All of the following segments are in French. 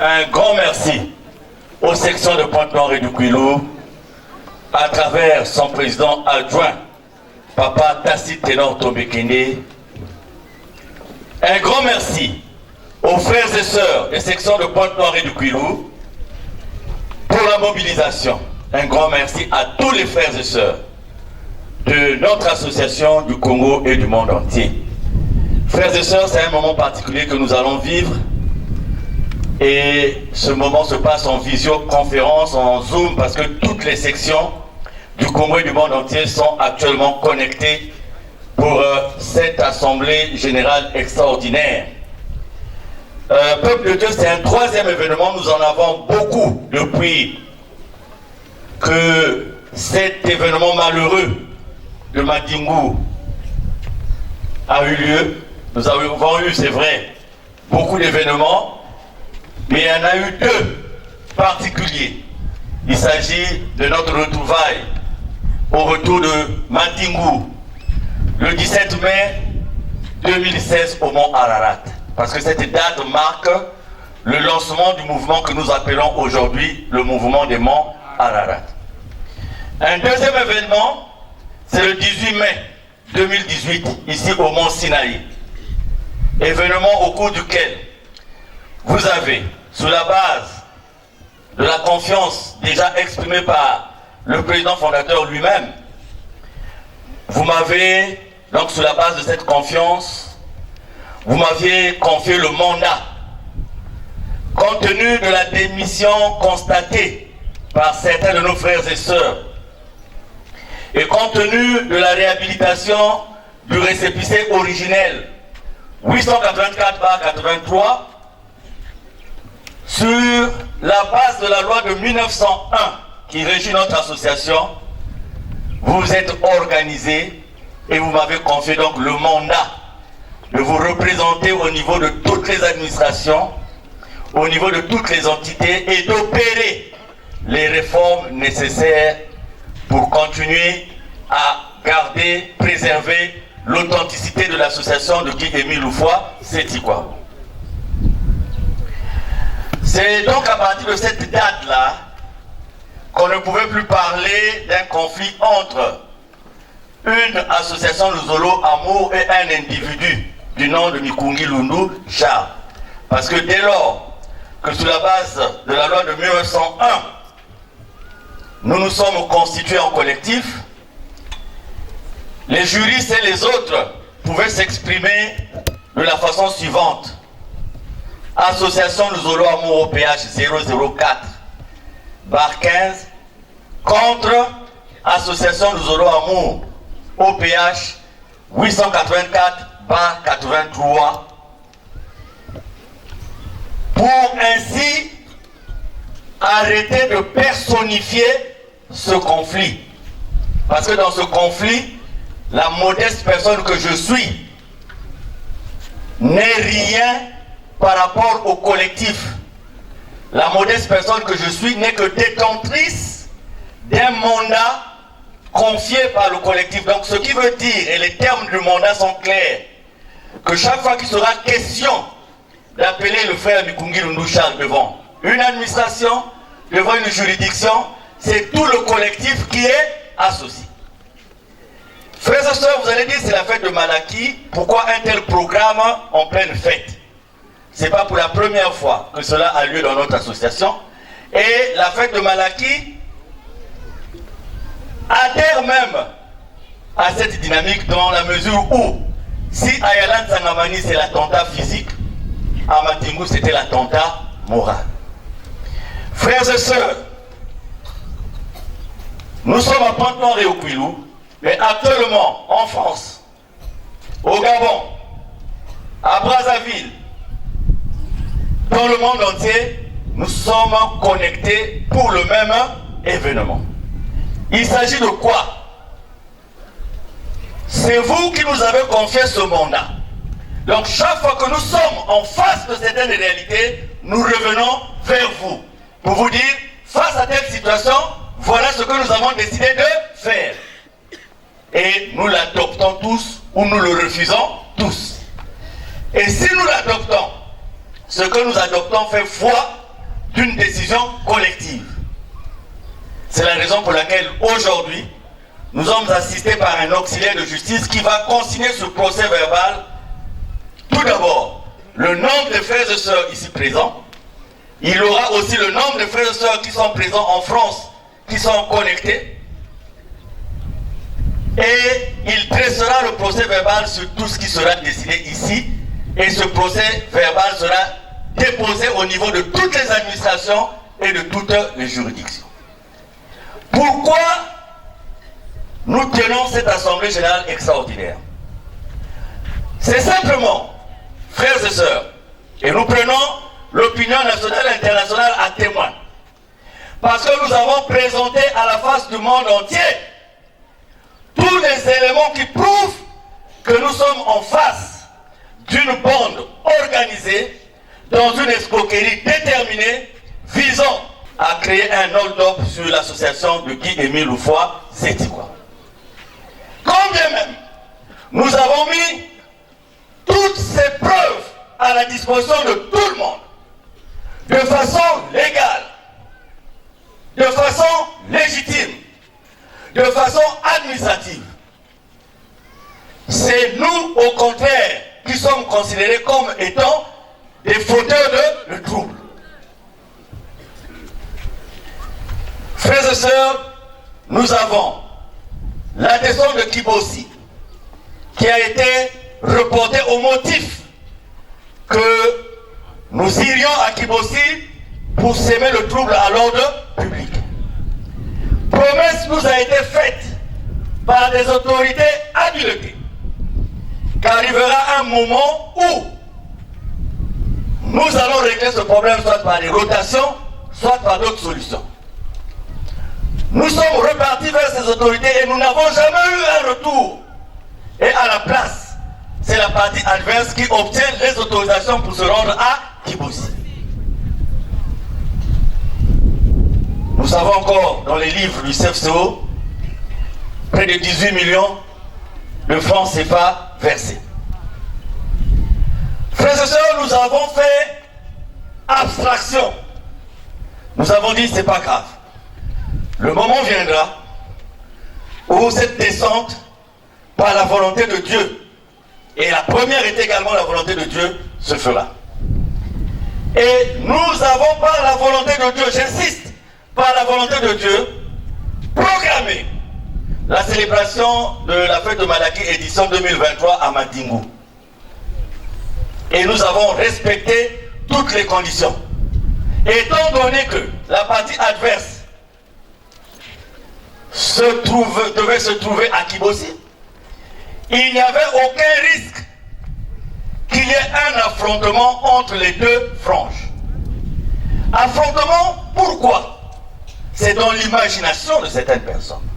un grand merci aux sections de Pointe-Noire et du Kouilou, à travers son président adjoint, Papa Tassi Ténor Tombekende. Un grand merci aux frères et sœurs des sections de Pointe-Noire et du Kouilou pour la mobilisation. Un grand merci à tous les frères et sœurs de notre association du Congo et du monde entier. Frères et sœurs, c'est un moment particulier que nous allons vivre. Et ce moment se passe en visioconférence, en Zoom, parce que toutes les sections du Congo et du monde entier sont actuellement connectées pour cette assemblée générale extraordinaire. Peuple de Dieu, c'est un troisième événement. Nous en avons beaucoup depuis que cet événement malheureux de Madingu a eu lieu. Nous avons eu, c'est vrai, beaucoup d'événements, mais il y en a eu deux particuliers. Il s'agit de notre retrouvaille au retour de Madingu, le 17 mai 2016 au Mont Ararat. Parce que cette date marque le lancement du mouvement que nous appelons aujourd'hui le mouvement des Monts Ararat. Un deuxième événement, c'est le 18 mai 2018, ici au Mont Sinaï. Événement au cours duquel vous avez, sous la base de la confiance déjà exprimée par le président fondateur lui-même, vous m'avez, donc sous la base de cette confiance, vous m'aviez confié le mandat. Compte tenu de la démission constatée par certains de nos frères et sœurs, et compte tenu de la réhabilitation du récépissé originel 884/83, sur la base de la loi de 1901 qui régit notre association, vous vous êtes organisé et vous m'avez confié donc le mandat de vous représenter au niveau de toutes les administrations, au niveau de toutes les entités et d'opérer les réformes nécessaires pour continuer à garder, préserver l'authenticité de l'association de qui Émile Loufoua, c'est quoi. C'est donc à partir de cette date-là qu'on ne pouvait plus parler d'un conflit entre une association Luzolo Amour et un individu du nom de Mikungi Lundu Charles. Parce que dès lors que sous la base de la loi de 1901, nous nous sommes constitués en collectif, les juristes et les autres pouvaient s'exprimer de la façon suivante. Association Luzolo Amour au PH 004/15 contre Association Luzolo Amour au PH 884/83 pour ainsi arrêter de personnifier ce conflit. Parce que dans ce conflit, la modeste personne que je suis n'est rien par rapport au collectif. La modeste personne que je suis n'est que détentrice d'un mandat confié par le collectif. Donc ce qui veut dire, et les termes du mandat sont clairs, que chaque fois qu'il sera question d'appeler le frère Mikungi Lundu Charles devant une administration, devant une juridiction, c'est tout le collectif qui est associé. Frères et sœurs, vous allez dire c'est la fête de Malaki, pourquoi un tel programme en pleine fête? Ce n'est pas pour la première fois que cela a lieu dans notre association. Et la fête de Malaki adhère même à cette dynamique dans la mesure où, si Ayalan Sangamani c'est l'attentat physique, à Madingu c'était l'attentat moral. Frères et sœurs, nous sommes à Pointe-Noire et au Kouilou, mais actuellement en France, au Gabon, à Brazzaville, dans le monde entier, nous sommes connectés pour le même événement. Il s'agit de quoi? C'est vous qui nous avez confié ce mandat. Donc chaque fois que nous sommes en face de certaines réalités, nous revenons vers vous pour vous dire, face à telle situation, voilà ce que nous avons décidé de faire. Et nous l'adoptons tous ou nous le refusons tous. Et si nous l'adoptons, ce que nous adoptons fait foi d'une décision collective. C'est la raison pour laquelle aujourd'hui, nous sommes assistés par un auxiliaire de justice qui va consigner ce procès verbal. Tout d'abord, le nombre de frères et sœurs ici présents. Il aura aussi le nombre de frères et sœurs qui sont présents en France, qui sont connectés. Et il dressera le procès verbal sur tout ce qui sera décidé ici. Et ce procès verbal sera déposé au niveau de toutes les administrations et de toutes les juridictions. Pourquoi nous tenons cette Assemblée générale extraordinaire? C'est simplement, frères et sœurs, et nous prenons l'opinion nationale et internationale à témoin, parce que nous avons présenté à la face du monde entier tous les éléments qui prouvent que nous sommes en face d'une bande organisée dans une escroquerie déterminée visant à créer un hold-up sur l'association de Guy-Émile Houphouët-Sétigouin. Quand bien même, nous avons mis toutes ces preuves à la disposition de tout le monde, de façon légale, de façon légitime, de façon administrative. C'est nous, au contraire, qui sommes considérés comme étant des fauteurs de troubles. Frères et sœurs, nous avons la descente de Kibossi qui a été reportée au motif que nous irions à Kibossi pour semer le trouble à l'ordre public. Promesse nous a été faite par des autorités habilitées qu'arrivera un moment où nous allons régler ce problème soit par des rotations, soit par d'autres solutions. Nous sommes repartis vers ces autorités et nous n'avons jamais eu un retour. Et à la place, c'est la partie adverse qui obtient les autorisations pour se rendre à Kibossi. Nous savons encore dans les livres du CFCO près de 18 millions de francs CFA versés. Frères et sœurs, nous avons fait abstraction. Nous avons dit c'est pas grave. Le moment viendra où cette descente, par la volonté de Dieu, et la première est également la volonté de Dieu, se fera. Et nous avons par la volonté de Dieu, j'insiste, par la volonté de Dieu, programmé la célébration de la fête de Malaki édition 2023 à Madingou. Et nous avons respecté toutes les conditions. Et étant donné que la partie adverse devait se trouver à Kibossi, il n'y avait aucun risque qu'il y ait un affrontement entre les deux franges. Affrontement, pourquoi? C'est dans l'imagination de certaines personnes.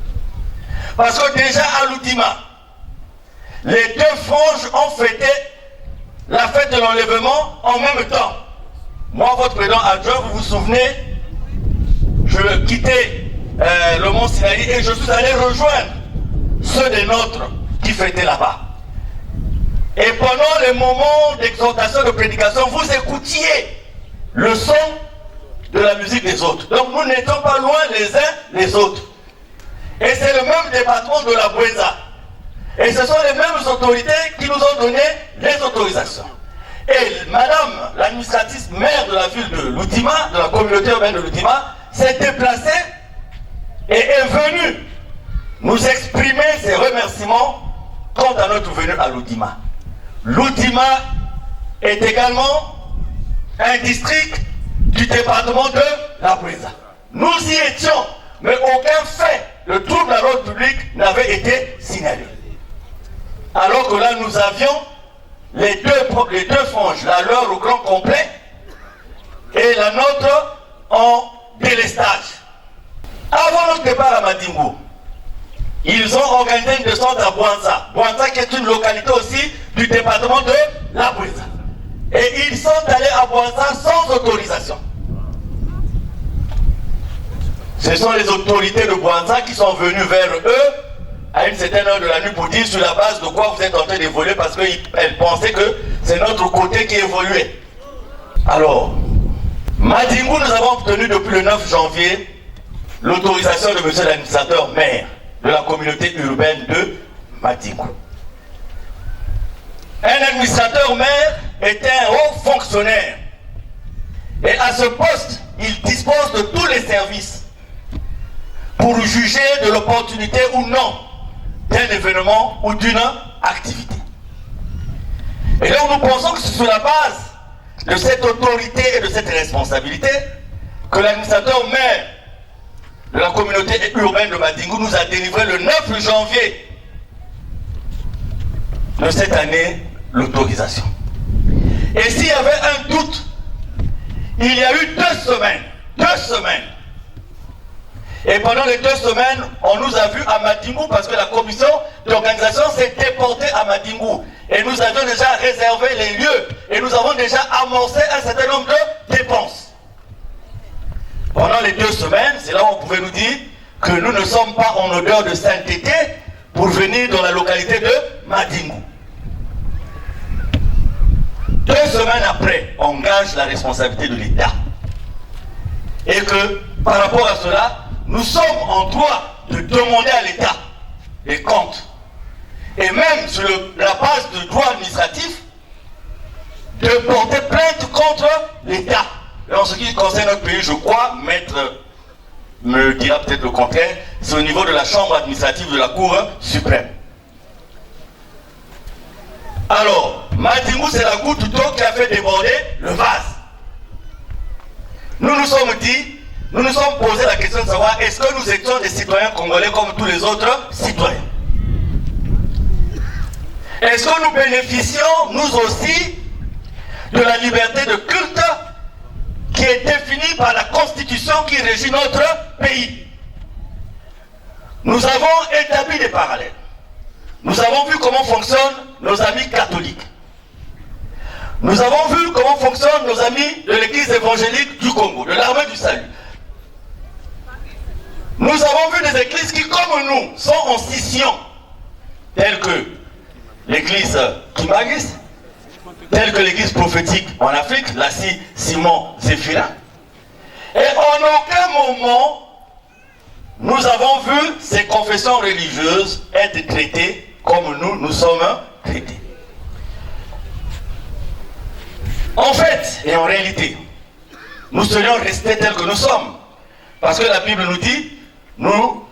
Parce que déjà à l'Outima, les deux franges ont fêté la fête de l'enlèvement en même temps. Moi, votre président adjoint, vous vous souvenez, je quittais le Mont Sinaï et je suis allé rejoindre ceux des nôtres qui fêtaient là-bas. Et pendant les moments d'exhortation, de prédication, vous écoutiez le son de la musique des autres. Donc nous n'étions pas loin les uns les autres. Et c'est le même département de la Bouéza. Et ce sont les mêmes autorités qui nous ont donné les autorisations. Et madame l'administratrice maire de la ville de l'Outima, de la communauté urbaine de l'Outima, s'est déplacée et est venue nous exprimer ses remerciements quant à notre venue à l'Outima. L'Outima est également un district du département de la Bouéza. Nous y étions, mais aucun fait de trouble à l'ordre public n'avait été signalé. Alors que là, nous avions les deux franges, la leur au grand complet et la nôtre en délestage. Avant notre départ à Madingou, ils ont organisé une descente à Bouanza. Bouanza qui est une localité aussi du département de la Bouéza. Et ils sont allés à Bouanza sans autorisation. Ce sont les autorités de Bouanza qui sont venues vers eux à une certaine heure de la nuit pour dire sur la base de quoi vous êtes en train d'évoluer, parce qu'elles pensaient que c'est notre côté qui évoluait. Alors, Madingou, nous avons obtenu depuis le 9 janvier l'autorisation de monsieur l'administrateur maire de la communauté urbaine de Madingou. Un administrateur maire est un haut fonctionnaire. Et à ce poste, il dispose de tous les services pour juger de l'opportunité ou non d'un événement ou d'une activité. Et donc nous pensons que c'est sur la base de cette autorité et de cette responsabilité que l'administrateur maire de la communauté urbaine de Madingou nous a délivré le 9 janvier de cette année l'autorisation. Et s'il y avait un doute, il y a eu 2 semaines. Et pendant les 2 semaines, on nous a vus à Madingou parce que la commission d'organisation s'est déportée à Madingou. Et nous avions déjà réservé les lieux et nous avons déjà amorcé un certain nombre de dépenses. Pendant les 2 semaines, c'est là où on pouvait nous dire que nous ne sommes pas en odeur de sainteté pour venir dans la localité de Madingou. 2 semaines après, on engage la responsabilité de l'État. Et que par rapport à cela, nous sommes en droit de demander à l'État des comptes. Et même sur la base de droit administratif, de porter plainte contre l'État. Et en ce qui concerne notre pays, je crois, maître me dira peut-être le contraire, c'est au niveau de la chambre administrative de la Cour suprême. Alors, Madingou, c'est la goutte d'eau qui a fait déborder le vase. Nous nous sommes posé la question de savoir est-ce que nous étions des citoyens congolais comme tous les autres citoyens? Est-ce que nous bénéficions, nous aussi, de la liberté de culte qui est définie par la Constitution qui régit notre pays? Nous avons établi des parallèles. Nous avons vu comment fonctionnent nos amis catholiques. Nous avons vu comment fonctionnent nos amis de l'église évangélique du Congo, de l'armée du salut. Nous avons vu des églises qui, comme nous, sont en scission, telles que l'église Kimagis, telle que l'église prophétique en Afrique, la Simon Zéphirin. Et en aucun moment, nous avons vu ces confessions religieuses être traitées comme nous sommes traités. En fait, et en réalité, nous serions restés tels que nous sommes. Parce que la Bible nous dit, nous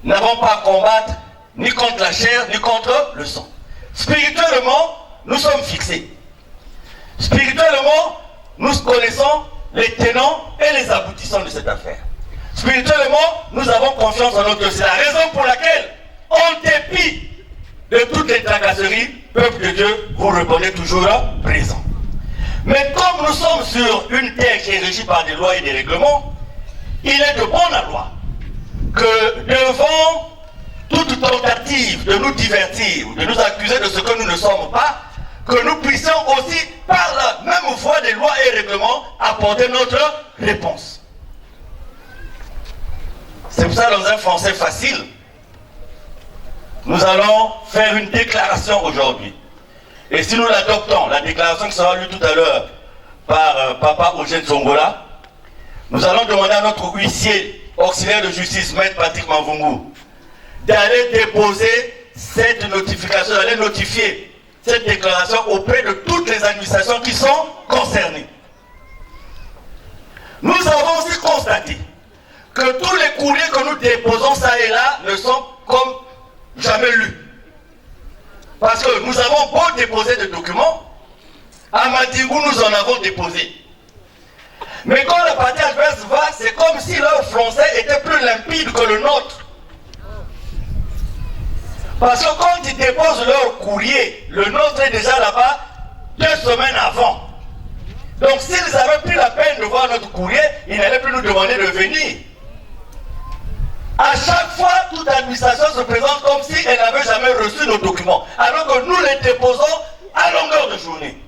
n'avons pas à combattre ni contre la chair, ni contre le sang. Spirituellement, nous sommes fixés. Spirituellement, nous connaissons les tenants et les aboutissants de cette affaire. Spirituellement, nous avons confiance en notre Dieu. C'est la raison pour laquelle, en dépit de toutes les tracasseries, peuple de Dieu, vous répondez toujours présent. Mais comme nous sommes sur une terre qui est régie par des lois et des règlements, il est de bonne loi que devant toute tentative de nous divertir, de nous accuser de ce que nous ne sommes pas, que nous puissions aussi, par la même voie des lois et règlements, apporter notre réponse. C'est pour ça, dans un français facile, nous allons faire une déclaration aujourd'hui. Et si nous l'adoptons, la déclaration qui sera lue tout à l'heure par Papa Eugène Songola, nous allons demander à notre huissier auxiliaire de justice, Maître Patrick Mavungu, d'aller déposer cette notification, d'aller notifier cette déclaration auprès de toutes les administrations qui sont concernées. Nous avons aussi constaté que tous les courriers que nous déposons ça et là ne sont comme jamais lus. Parce que nous avons beau déposer des documents, à Madingou nous en avons déposé. Mais quand la partie adverse va, c'est comme si leur français était plus limpide que le nôtre. Parce que quand ils déposent leur courrier, le nôtre est déjà là-bas 2 semaines avant. Donc s'ils avaient pris la peine de voir notre courrier, ils n'allaient plus nous demander de venir. À chaque fois, toute administration se présente comme si elle n'avait jamais reçu nos documents, alors que nous les déposons à longueur de journée.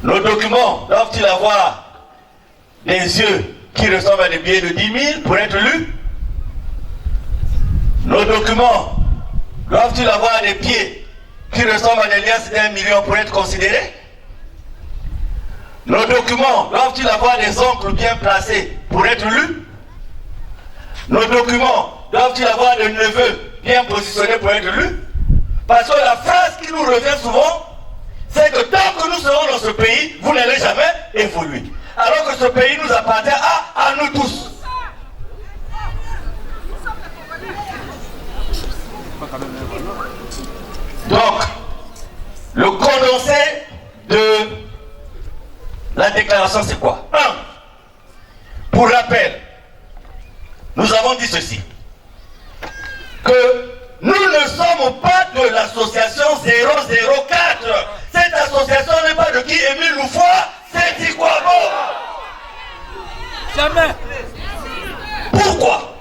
Nos documents doivent-ils avoir des yeux qui ressemblent à des billets de 10 000 pour être lus? Nos documents doivent-ils avoir des pieds qui ressemblent à des liasses d'1 million pour être considérés? Nos documents doivent-ils avoir des oncles bien placés pour être lus? Nos documents doivent-ils avoir des neveux bien positionnés pour être lus? Parce que la phrase qui nous revient souvent, c'est que tant que nous serons dans ce pays, vous n'allez jamais évoluer. Alors que ce pays nous appartient à nous tous. Donc, le condensé de la déclaration, c'est quoi? 1. Pour rappel, nous avons dit ceci, que nous ne sommes pas de l'association 004. Cette association n'est pas de qui? Émile Loufoy, c'est Tikwabo. Jamais. Pourquoi?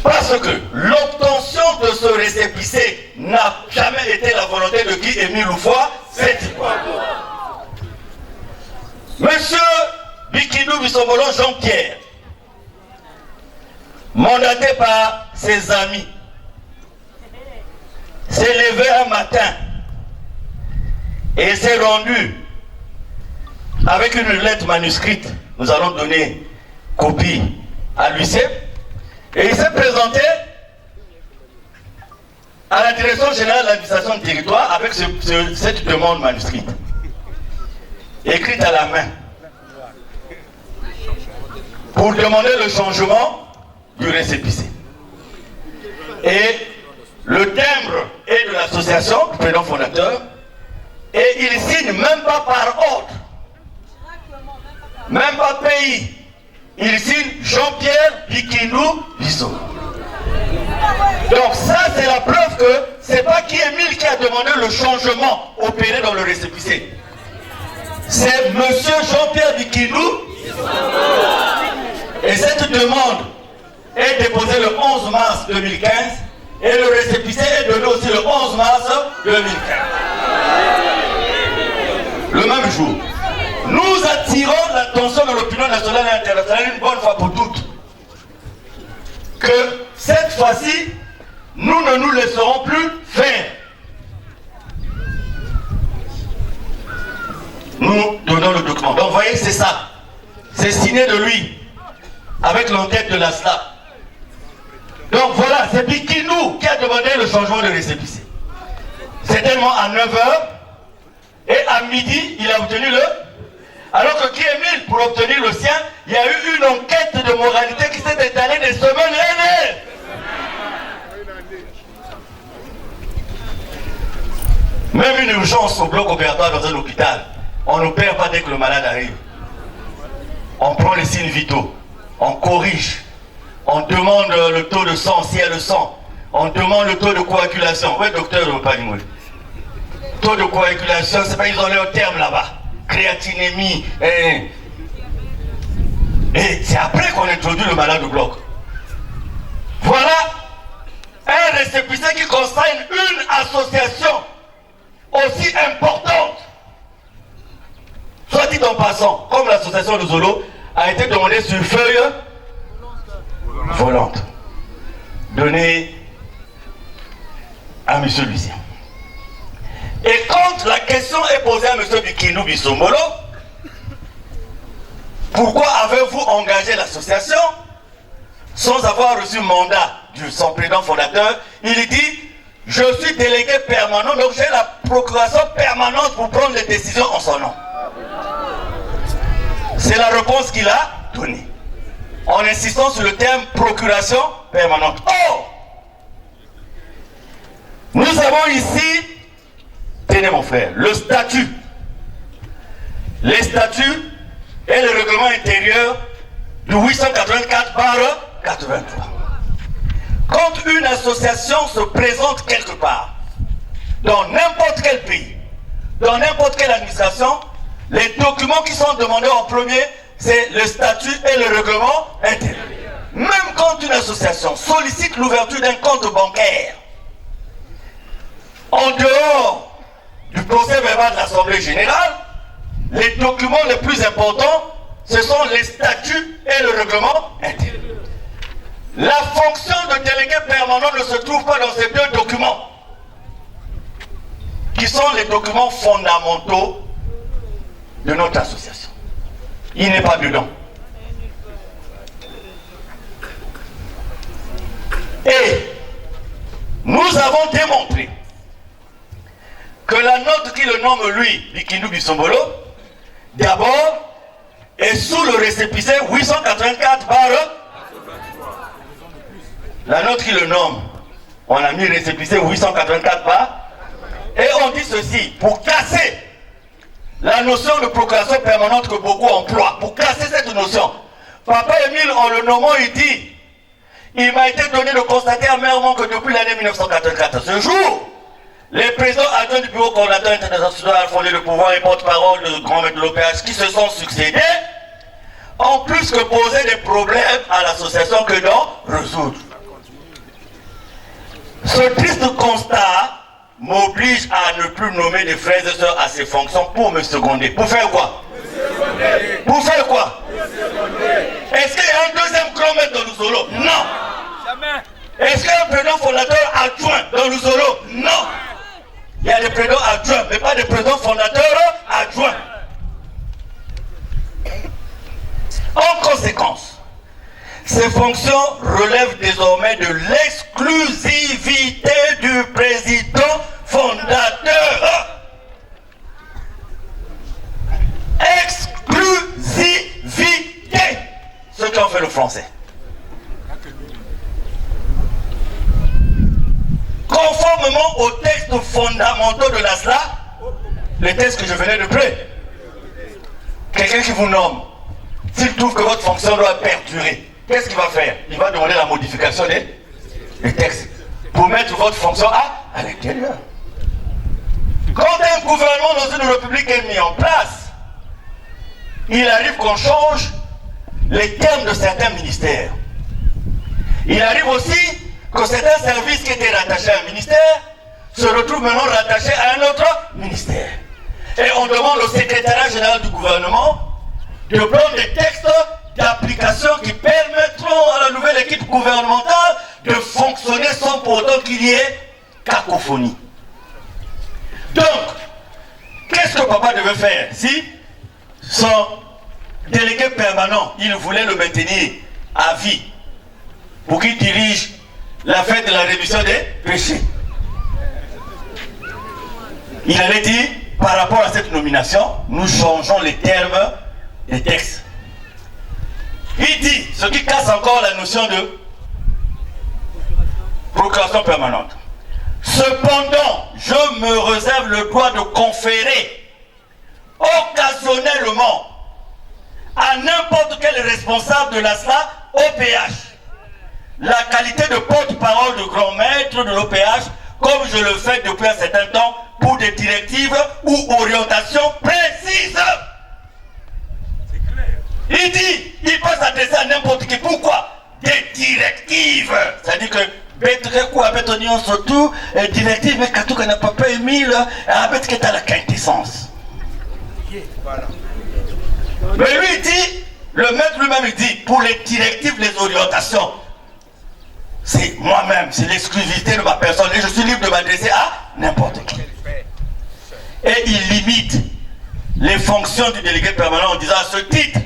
Parce que l'obtention de ce récépissé n'a jamais été la volonté de qui? Émile Loufoy, c'est Tikwabo. Monsieur Bikindou Bissombolo Jean-Pierre, mandaté par ses amis, s'est levé un matin et s'est rendu avec une lettre manuscrite. Nous allons donner copie à l'UICEP. Et il s'est présenté à la direction générale de l'administration du territoire avec cette demande manuscrite, écrite à la main, pour demander le changement du récépissé. Et le timbre est de l'association, du président fondateur, et il signe même pas par ordre, même pas pays. Il signe Jean-Pierre Bikindou Bisso. Donc ça, c'est la preuve que c'est pas qui Émile qui a demandé le changement opéré dans le récépissé. C'est monsieur Jean-Pierre Bikindou. Et cette demande est déposée le 11 mars 2015 et le récépissé est donné aussi le 11 mars 2015. Le même jour. Nous attirons l'attention de l'opinion nationale et internationale une bonne fois pour toutes que cette fois-ci, nous ne nous laisserons plus faire. Nous donnons le document. Donc vous voyez, c'est ça. C'est signé de lui, avec l'entête de la SLAP. Donc voilà, c'est Bikindou qui a demandé le changement de récépissé. Certainement à 9h, et à midi, il a obtenu le... Alors que qui Émile, pour obtenir le sien, il y a eu une enquête de moralité qui s'est étalée des semaines et années. Même une urgence au bloc opératoire dans un hôpital, on ne perd pas dès que le malade arrive. On prend les signes vitaux, on corrige, on demande le taux de sang, s'il y a le sang, on demande le taux de coagulation. Oui, docteur, ne pas dire. Taux de coagulation, c'est pas, ils ont leur terme là-bas. Créatinémie. Et c'est après qu'on introduit le malade au bloc. Voilà un récépissé qui concerne une association aussi importante. Soit dit en passant, comme l'association de Zolo a été demandée sur feuille volante, donnée à M. Lucien. Et quand la question est posée à M. Bikindou Bissombolo, pourquoi avez-vous engagé l'association sans avoir reçu mandat de son président fondateur? Il dit, je suis délégué permanent, donc j'ai la procuration permanente pour prendre les décisions en son nom. C'est la réponse qu'il a donnée, en insistant sur le terme procuration permanente. Or, nous avons ici, tenez mon frère, le statut. Les statuts et le règlement intérieur du 884/83. Quand une association se présente quelque part, dans n'importe quel pays, dans n'importe quelle administration, les documents qui sont demandés en premier, c'est le statut et le règlement intérieur. Même quand une association sollicite l'ouverture d'un compte bancaire, en dehors du procès verbal de l'Assemblée générale, les documents les plus importants, ce sont les statuts et le règlement intérieur. La fonction de délégué permanent ne se trouve pas dans ces deux documents, qui sont les documents fondamentaux de notre association. Il n'est pas dedans. Et nous avons démontré que la note qui le nomme lui, Bikindu Bisombolo, d'abord est sous le récépissé 884 barre. La note qui le nomme, on a mis récépissé 884 barre. Et on dit ceci, pour casser la notion de procuration permanente que beaucoup emploient, pour casser cette notion. Papa Émile, en le nommant, il dit, il m'a été donné de constater amèrement que depuis l'année 1984, ce jour, les présidents adjoints du bureau coordinateur international fondé de pouvoir et porte-parole de grand maître de l'OPH qui se sont succédés, ont plus que posé des problèmes à l'association que d'en résoudre. Ce triste constat m'oblige à ne plus nommer des frères et sœurs à ces fonctions pour me seconder. Pour faire quoi? Pour faire quoi? Est-ce qu'il y a un deuxième grand maître dans Lusolo? Non. Jamais. Est-ce qu'il y a un président fondateur adjoint dans Lusolo? Non. Il y a des présidents adjoints, mais pas des présidents fondateurs adjoints. En conséquence, ces fonctions relèvent désormais de l'exclusivité du président fondateur. Exclusivité. Ceux qui ont fait le français. Conformément aux textes fondamentaux de la SLA, les textes que je venais de près, quelqu'un qui vous nomme, s'il trouve que votre fonction doit perdurer, qu'est-ce qu'il va faire? Il va demander la modification des textes pour mettre votre fonction à l'intérieur. Quand un gouvernement dans une république est mis en place, il arrive qu'on change les termes de certains ministères. Il arrive aussi que certains services qui étaient rattachés à un ministère se retrouvent maintenant rattachés à un autre ministère. Et on demande au secrétariat général du gouvernement de prendre des textes d'application qui permettront à la nouvelle équipe gouvernementale de fonctionner sans pour autant qu'il y ait cacophonie. Donc, qu'est-ce que papa devait faire si son délégué permanent, il voulait le maintenir à vie pour qu'il dirige la fête de la rémission des péchés? Il allait dire, par rapport à cette nomination, nous changeons les termes des textes. Il dit, ce qui casse encore la notion de procuration permanente. Cependant, je me réserve le droit de conférer occasionnellement à n'importe quel responsable de la SLA OPH la qualité de porte-parole de grand maître de l'OPH, comme je le fais depuis un certain temps pour des directives ou orientations précises. Il dit, il peut s'adresser à n'importe qui. Pourquoi? Des directives. C'est-à-dire que surtout directive, mais quand on n'a pas payé 1000, avec qui est à la quintessence. Mais lui il dit, le maître lui-même il dit, pour les directives, les orientations, c'est moi-même, c'est l'exclusivité de ma personne et je suis libre de m'adresser à n'importe qui. Et il limite les fonctions du délégué permanent en disant à ce titre,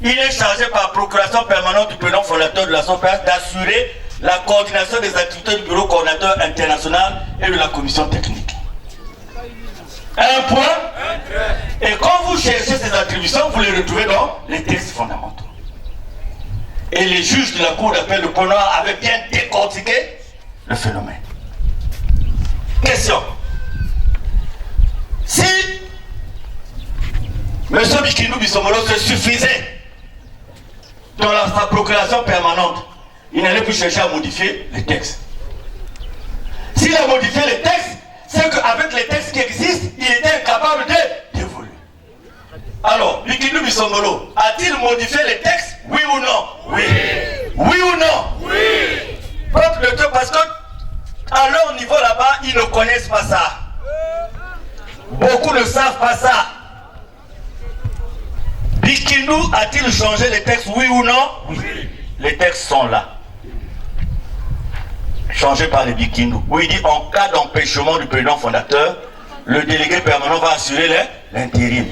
il est chargé par procuration permanente du président fondateur de la SOPAS d'assurer la coordination des activités du bureau coordinateur international et de la commission technique. Un point. Et quand vous cherchez ces attributions, vous les retrouvez dans les textes fondamentaux. Et les juges de la cour d'appel de Pont-Noir avaient bien décortiqué le phénomène. Question. Si M. Bikindu Bisombolo se suffisait dans sa procuration permanente, il n'allait plus chercher à modifier les textes. S'il a modifié les textes, c'est qu'avec les textes qui existent, il était incapable d'évoluer. Alors, Bikindu Bisombolo a-t-il modifié les textes? Oui ou non? Oui. Oui ou non? Oui. Peuple de Dieu, parce que à leur niveau là-bas, ils ne connaissent pas ça. Beaucoup ne savent pas ça. Bikindu a-t-il changé les textes? Oui ou non? Oui. Les textes sont là. Changés par les Bikindu. Où il dit en cas d'empêchement du président fondateur, le délégué permanent va assurer l'intérim.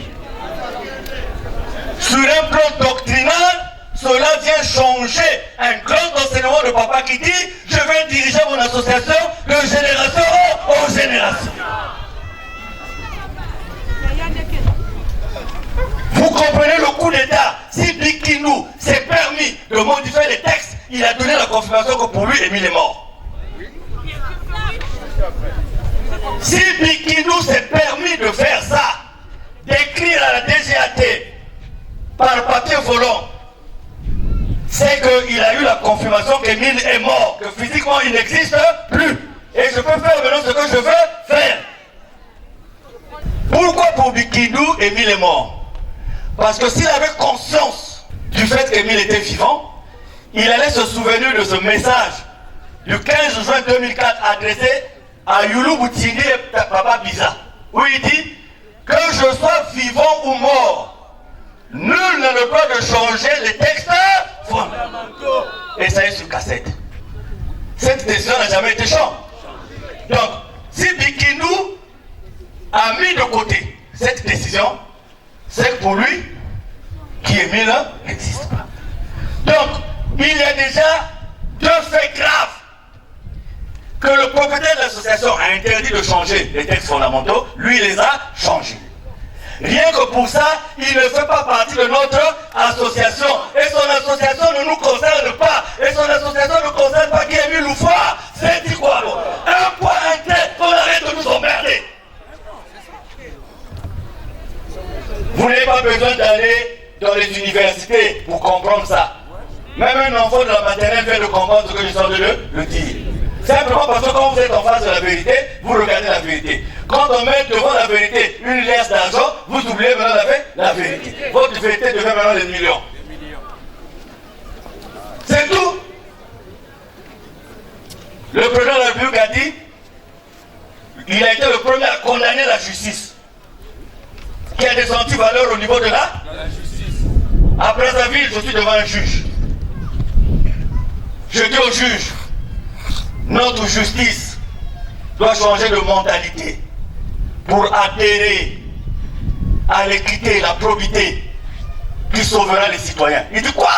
Sur un plan doctrinal, cela vient changer un grand enseignement de papa qui dit « Je vais diriger mon association de génération en génération ». Vous comprenez le coup d'État. Si Bikinou s'est permis de modifier les textes, il a donné la confirmation que pour lui, Émile est mort. Si Bikinou s'est permis de faire ça, d'écrire à la DGAT par papier volant, c'est qu'il a eu la confirmation qu'Émile est mort, que physiquement il n'existe plus. Et je peux faire maintenant ce que je veux faire. Pourquoi pour Bikinou, Émile est mort? Parce que s'il avait conscience du fait qu'Émile était vivant, il allait se souvenir de ce message du 15 juin 2004 adressé à Youlou Boutindi et Papa Biza, où il dit que je sois vivant ou mort, nul n'a le droit de changer les textes fondamentaux. Et ça est sur cassette. Cette décision n'a jamais été changée. Donc, si Bikinou a mis de côté cette décision, c'est que pour lui, qui est mis là, n'existe pas. Donc, il y a déjà deux faits graves que le propriétaire de l'association a interdit de changer les textes fondamentaux, lui il les a changés. Rien que pour ça, il ne fait pas partie de notre association. Et son association ne nous concerne pas. Et son association ne concerne pas Kémy Loufoua. C'est dit quoi bon? Un point, un trait, qu'on arrête de nous emmerder. Vous n'avez pas besoin d'aller dans les universités pour comprendre ça. Même un enfant de la maternelle vient de comprendre ce que je suis en train de le dire. Simplement parce que quand vous êtes en face de la vérité, vous regardez la vérité. Quand on met devant la vérité une liasse d'argent, vous oubliez maintenant la vérité. Votre vérité devient maintenant les millions. C'est tout. Le président de la République a dit, il a été le premier à condamner la justice, qui a descendu valeur au niveau de la justice. Après sa vie, je suis devant un juge. Je dis au juge, notre justice doit changer de mentalité pour adhérer à l'équité, la probité qui sauvera les citoyens. Il dit quoi?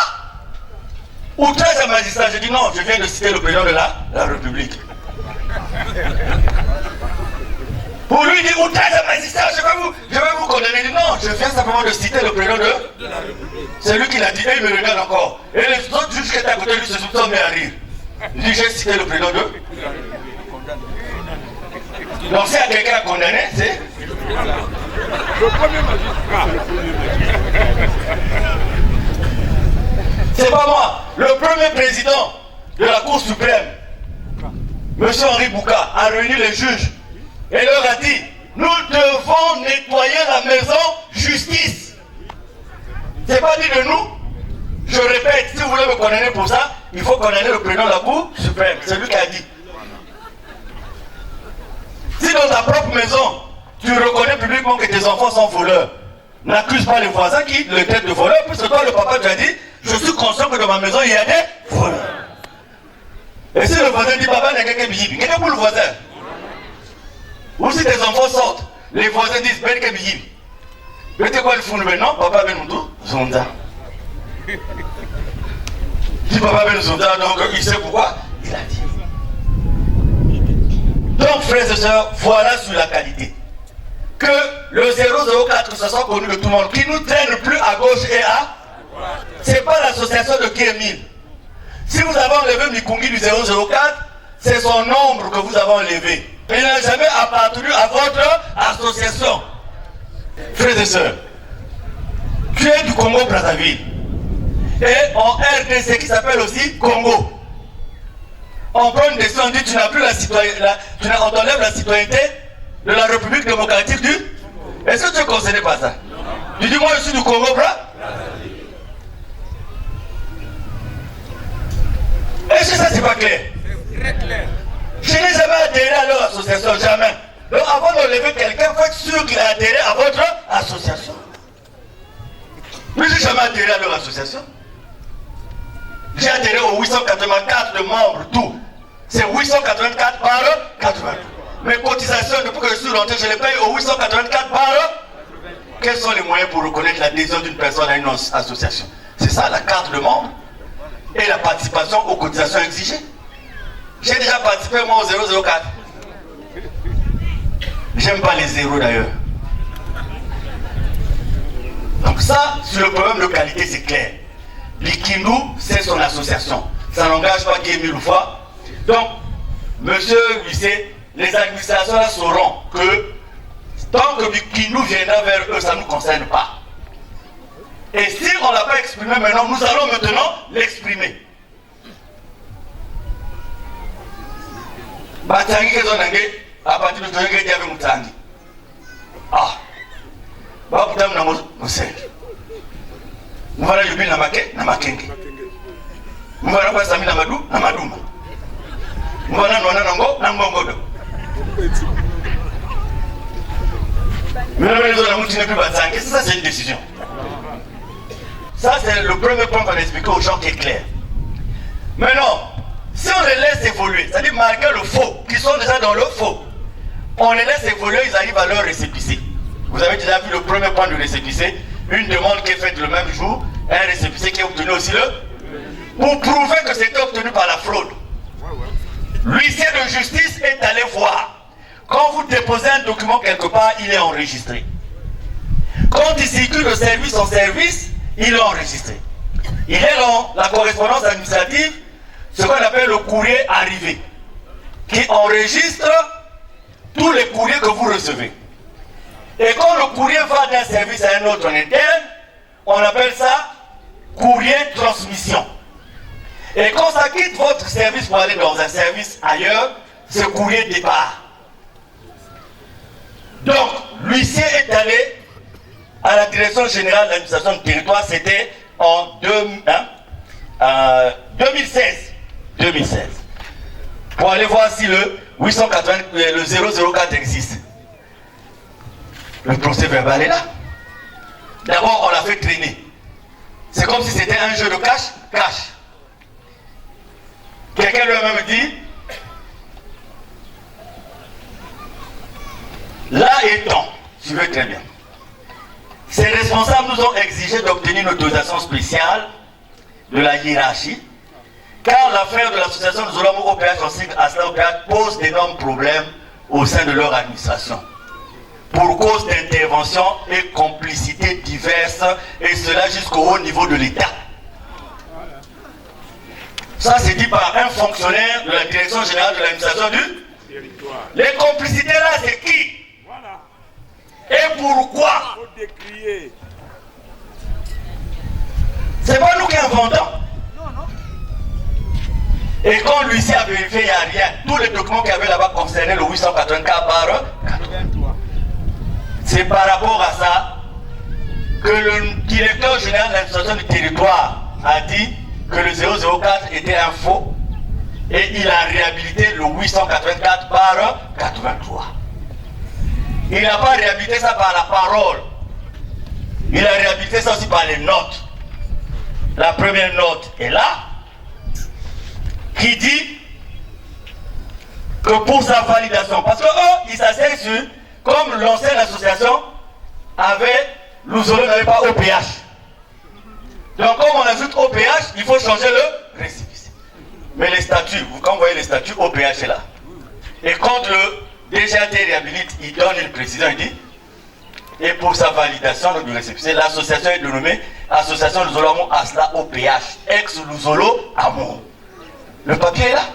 Outrage à magistrat. Je dis non, je viens de citer le président de la République. Pour lui, il dit outrage à magistrat, je vais vous condamner. Il dit non, je viens simplement de citer le président de la République. C'est lui qui l'a dit et il me regarde encore. Et les autres juges qui étaient à côté de lui se sont mis à rire. Il dit j'ai cité le président de. Donc si y a quelqu'un à condamner, c'est le premier magistrat. C'est pas moi. Le premier président de la Cour suprême, M. Henri Bouka, a réuni les juges et leur a dit nous devons nettoyer la maison justice. C'est pas dit de nous. Je répète, si vous voulez me condamner pour ça, il faut condamner le président de la Cour suprême. C'est lui qui a dit. Si dans ta propre maison, tu reconnais publiquement que tes enfants sont voleurs, n'accuse pas les voisins qui le traitent de voleurs, puisque toi, le papa, tu as dit, je suis conscient que dans ma maison, il y a des voleurs. Et si le voisin dit, papa, il y a quelqu'un qui quelqu'un pour le voisin. Ou si tes enfants sortent, les voisins disent, ben, quelqu'un qui mais t'es quoi le fou, non, papa, ben, nous, zonda. Si papa, ben, zonda, donc, il sait pourquoi il a dit. Donc, frères et sœurs, voilà sur la qualité. Que le 004, que ce soit connu de tout le monde, qui nous traîne plus à gauche et à droite. Ce n'est pas l'association de Kémy. Si vous avez enlevé Mikungi du 004, c'est son nombre que vous avez enlevé. Il n'a jamais appartenu à votre association. Frères et sœurs, tu es du Congo-Brazzaville. Et en RDC qui s'appelle aussi Congo. On prend une décision, on dit tu n'as plus la citoyenneté, on t'enlève la citoyenneté de la République démocratique du. Est-ce que tu es concerné par ça? Tu dis moi je suis du Congo, bras. Est-ce que ça c'est pas clair? C'est très clair. Je n'ai jamais adhéré à leur association, jamais. Donc avant d'enlever quelqu'un, faites sûr qu'il a adhéré à votre association. Mais je n'ai jamais adhéré à leur association. J'ai adhéré aux 884 de membres, tout. C'est 884 par 80. Mes cotisations, depuis que je suis rentré, je les paye aux 884 par quels sont les moyens pour reconnaître l'adhésion d'une personne à une association? C'est ça, la carte de membre et la participation aux cotisations exigées. J'ai déjà participé moi au 004. J'aime pas les zéros d'ailleurs. Donc ça, sur le problème de qualité, c'est clair. L'Ikindu, c'est son association. Ça n'engage pas qu'il y ait 1000 fois. Donc, monsieur Huissé, les administrations là sauront que tant que l'Ikindu viendra vers eux, ça ne nous concerne pas. Et si on ne l'a pas exprimé maintenant, nous allons maintenant l'exprimer. Batangi kezonange à partir de Toyonge Diabe Mutangi. Ah, bah putain na mosel. Mwana yubi na makenge. Mwana kwa sami na maduma. Mwana nona nango na ngongodo. Mais les autres ne plus Batangi, ça c'est une décision. Ça c'est le premier point qu'on a expliqué aux gens qui est clair. Maintenant, si on les laisse évoluer, c'est-à-dire marquer le faux, qui sont déjà dans le faux, on les laisse évoluer, ils arrivent à leur récépissé. Vous avez déjà vu le premier point du récépissé, une demande qui est faite le même jour, un récépissé qui est obtenu aussi pour prouver que c'était obtenu par la fraude. L'huissier de justice est allé voir. Quand vous déposez un document quelque part, il est enregistré. Quand il circule de service en service, il est enregistré. Il est dans la correspondance administrative, ce qu'on appelle le courrier arrivé, qui enregistre tous les courriers que vous recevez. Et quand le courrier va d'un service à un autre en interne, on appelle ça courrier transmission. Et quand ça quitte votre service pour aller dans un service ailleurs, c'est courrier départ. Donc, l'huissier est allé à la direction générale de l'administration du territoire, c'était en 2016. Pour aller voir si le 880, le 004 existe. Le procès verbal est là. D'abord, on l'a fait traîner. C'est comme si c'était un jeu de cache. Quelqu'un lui a même dit, là étant, suivez très bien. Ces responsables nous ont exigé d'obtenir une autorisation spéciale de la hiérarchie, car l'affaire de l'association de Zolamo OPH en cycle Asla OPH pose d'énormes problèmes au sein de leur administration, pour cause d'interventions et complicités diverses, et cela jusqu'au haut niveau de l'État. Ça c'est dit par un fonctionnaire de la direction générale de l'administration du territoire. Les complicités là, c'est qui? Voilà. Et pourquoi? C'est pas nous qui inventons. Et quand l'huissier a vérifié, il n'y a rien. Tous les documents qu'il y avait là-bas concernaient le 884 par 83. C'est par rapport à ça que le directeur général de l'administration du territoire a dit que le 004 était un faux et il a réhabilité le 884 par 83. Il n'a pas réhabilité ça par la parole. Il a réhabilité ça aussi par les notes. La première note est là, qui dit que pour sa validation, parce que eux, ils s'asseyent sur, comme l'ancienne association avait, Louzolo n'avait pas OPH. Donc comme on ajoute OPH, il faut changer le récépissé. Mais les statuts, quand vous voyez les statuts, OPH est là. Et quand le DGAT réhabilite, il donne une précision, il dit, et pour sa validation du récépissé, l'association est dénommée Association Louzolo Amour Asla OPH, ex-Louzolo Amour. Le papier est là.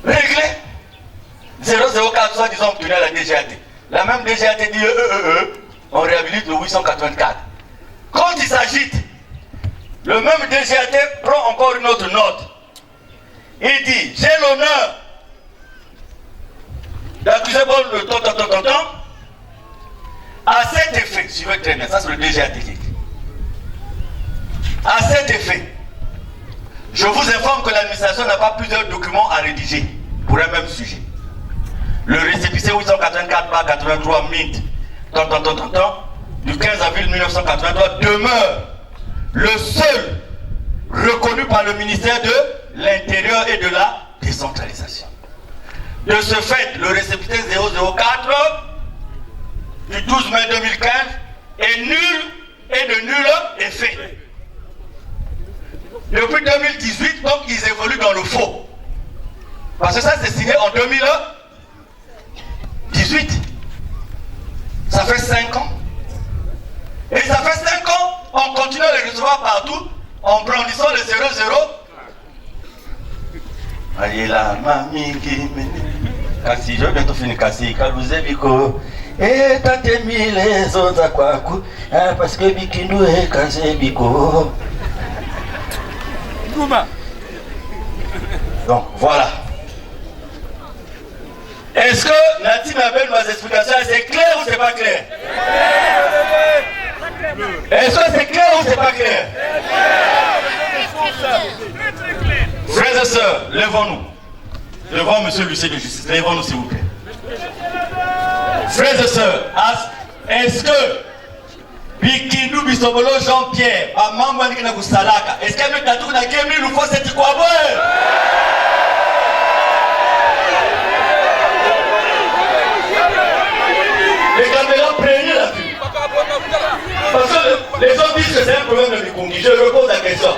Réglé. 004, soit disant obtenu à la DGAT. La même DGAT dit on réhabilite le 884. Quand il s'agite, le même DGAT prend encore une autre note. Il dit, j'ai l'honneur d'accuser le temps à cet effet. Suivez très bien, ça c'est le DGAT qui dit. À cet effet, je vous informe que l'administration n'a pas plusieurs documents à rédiger pour un même sujet. Le récépissé 884 par 83 MINT du 15 avril 1983 demeure le seul reconnu par le ministère de l'Intérieur et de la décentralisation. De ce fait, le récépissé 004 du 12 mai 2015 est nul et de nul effet. Depuis 2018, donc ils évoluent dans le faux. Parce que ça c'est signé en 2018. Ça fait 5 ans. Et ça fait 5 ans, on continue à les recevoir partout en brandissant les 0-0. Allez là, mamie qui Kassi, je vais bientôt finir Kassi, Kalouze Biko. Et t'as mis les autres à quoi parce que Bikindou est Kassi Biko. Donc voilà. Est-ce que Nati m'appelle mes explications, c'est clair ou c'est pas clair? Est-ce que c'est clair ou c'est pas clair? Frères et sœurs, lèvons-nous. Devant monsieur le huissier de justice, lèvons-nous s'il vous plaît. Frères et sœurs, est-ce que Bikindou Bisobolo Jean-Pierre, est-ce qu'il y a un tatou dans Kemli nous faut cette quoi? Les caméras prennent la vue. Parce que les gens disent que c'est un problème de Bikongi. Je repose la question.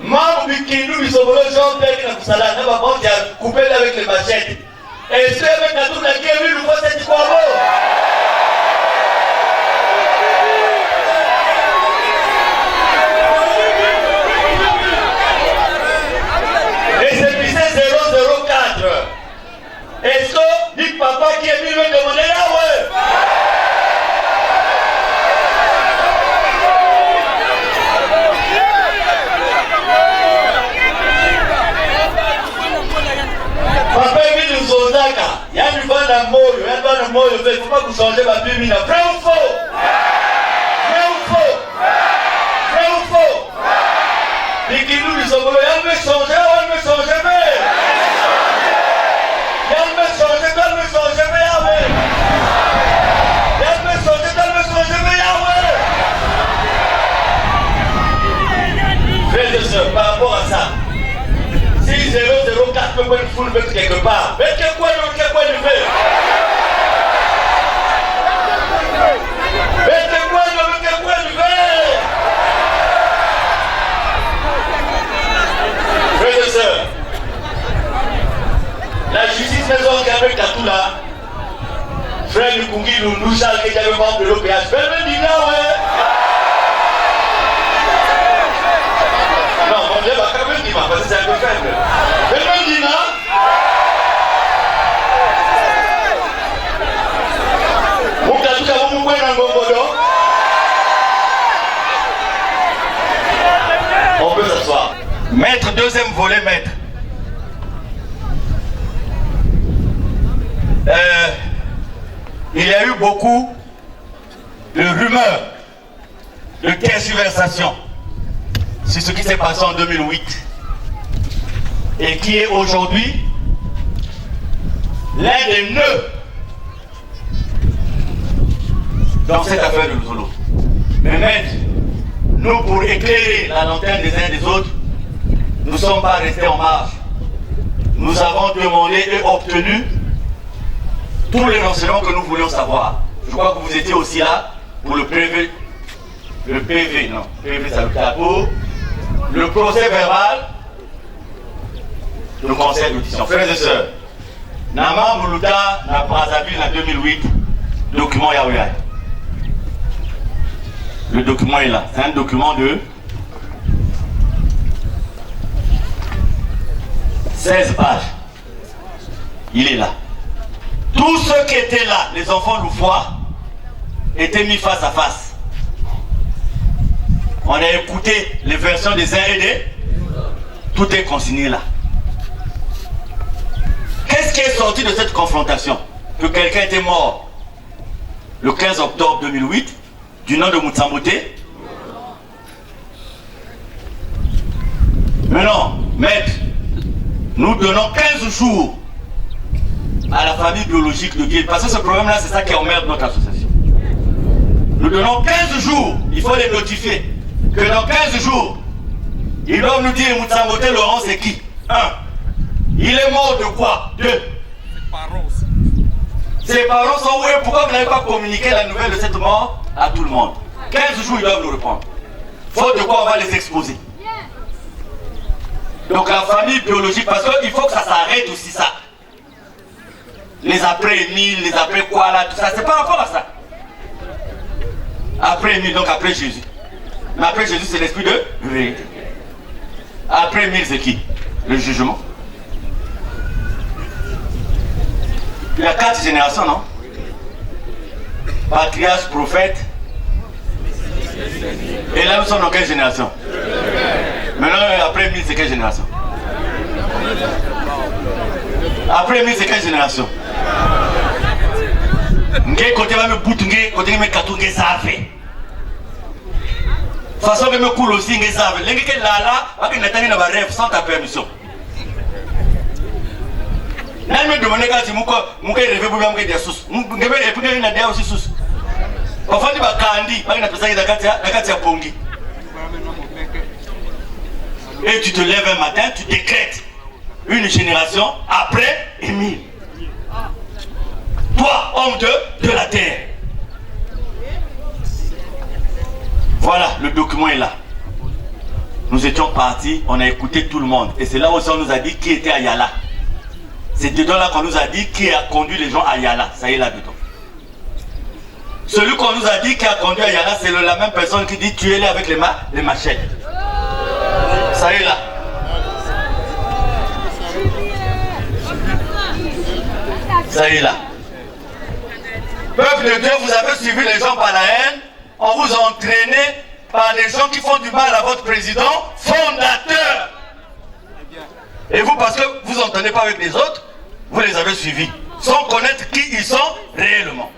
Maman Bikindou Bisobolo Jean-Pierre qui n'a pas coupé avec les machettes. Est-ce que avec la tour de la guerre, nous faut cette quoi? Et c'est pisé 004. Est-ce que dit papa qui est venu me demander là, ouais? Papa est venu nous Zondaka. Il y a une bande à Moyo, il y a une bande à Moyo. Il ne faut pas que vous changez ma Bible. Vrai ou faux? Vrai ou faux? Vrai ou faux? Bikindou Bisobolo, il y a me changer, on me changer, mais. Il y a me changer, on me changer, mais. Il y a me changer, on me changer, mais. Frères et sœurs, par rapport à ça. Si 004 peut pas nous mettre quelque part, mais quel quoi il fait? Mais quel quoi il fait? Frères et sœurs, la justice maison avec tout là, frère Lukungi nous charge que j'avais membre de l'OPH. Fais-le dire là, ouais. Non, on ne va pas me dire, parce que c'est un peu faible. Fais-le dire là. On peut s'asseoir. Maître, deuxième volet, maître. Il y a eu beaucoup de rumeurs, de tergiversations sur ce qui s'est passé en 2008 et qui est aujourd'hui l'un des nœuds dans cette affaire de Luzolo. Mais maître, nous pour éclairer la lanterne des uns des autres, nous ne sommes pas restés en marge. Nous avons demandé et obtenu tous les renseignements que nous voulions savoir. Je crois que vous étiez aussi là pour le PV. Le PV, non. PV, ça le tabou. Le procès verbal. Le conseil d'audition. Frères et sœurs, Nama Moulouta, na Brazzaville en 2008, document Yaouya. Le document est là. C'est un document de 16 pages. Il est là. Tous ceux qui étaient là, les enfants loufois, étaient mis face à face. On a écouté les versions des uns et des. Tout est consigné là. Qu'est-ce qui est sorti de cette confrontation? Que quelqu'un était mort le 15 octobre 2008 du nom de Moutsambote. Mais non, maître, nous donnons 15 jours à la famille biologique de Guy. Parce que ce problème-là, c'est ça qui emmerde notre association. Nous donnons 15 jours, il faut les notifier, que dans 15 jours, ils doivent nous dire Moutsambote Laurent, c'est qui? 1. Il est mort de quoi? 2. Ses parents sont où et pourquoi vous n'avez pas communiqué la nouvelle de cette mort à tout le monde? 15 jours, ils doivent nous répondre. Faute de quoi on va les exposer. Donc la famille biologique, parce qu'il faut que ça s'arrête aussi ça. Les après Émile, les après quoi là, tout ça, c'est par rapport à ça. Après Émile, donc après Jésus. Mais après Jésus, c'est l'esprit de vérité. Après Émile, c'est qui? Le jugement. Il y a 4 générations, non? Patriarche, prophète. Et là, nous sommes dans quelle génération? Maintenant, après 1000, c'est quelle génération? Après 1000, c'est quelle génération? Ngé côté va me boutunge, côté me katungé zavé. Façon que me coule aussi ngé zavé. L'engé que là, va que n'attendez dans ma rêve sans ta permission. N'a me demandé quand tu m'as rêvé pour me dire sous. Ngé me répondre n'a dia aussi sous. Enfin tu vas kandi, va que n'attendez la katia pongi. Et tu te lèves un matin, tu décrètes une génération après Émile. Toi, homme de la terre. Voilà, le document est là. Nous étions partis, on a écouté tout le monde. Et c'est là aussi on nous a dit qui était à Yala. C'est dedans là qu'on nous a dit qui a conduit les gens à Yala. Ça y est là-dedans. Celui qu'on nous a dit qui a conduit à Yala, c'est la même personne qui dit tuez-les avec les machettes. Ça y est là. Ça y est là. Peuple de Dieu, vous avez suivi les gens par la haine. On vous a entraîné par les gens qui font du mal à votre président fondateur. Et vous, parce que vous n'entendez pas avec les autres, vous les avez suivis, sans connaître qui ils sont réellement.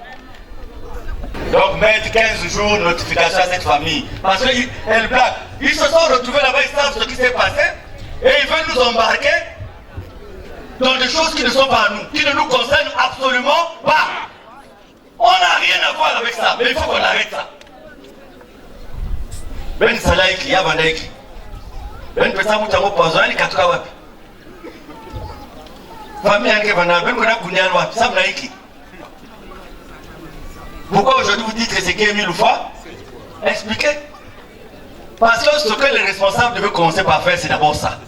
Donc mettre 15 jours de notification à cette famille. Parce qu'elle blague. Ils se sont retrouvés là-bas, ils savent ce qui s'est passé. Et ils veulent nous embarquer dans des choses qui ne sont pas à nous, qui ne nous concernent absolument pas. On n'a rien à voir avec ça, mais il faut qu'on arrête ça. Ben Salaiki, Yavanaiki. Ben Pesa Moutango Pozani, Katuka Wapi. Famille Ankevana, Ben Kona Kunyan Wapi, Sam Naiki. Pourquoi aujourd'hui vous dites que c'est Kémy Loufa? Expliquez. Parce que ce que les responsables devaient commencer par faire, c'est d'abord ça.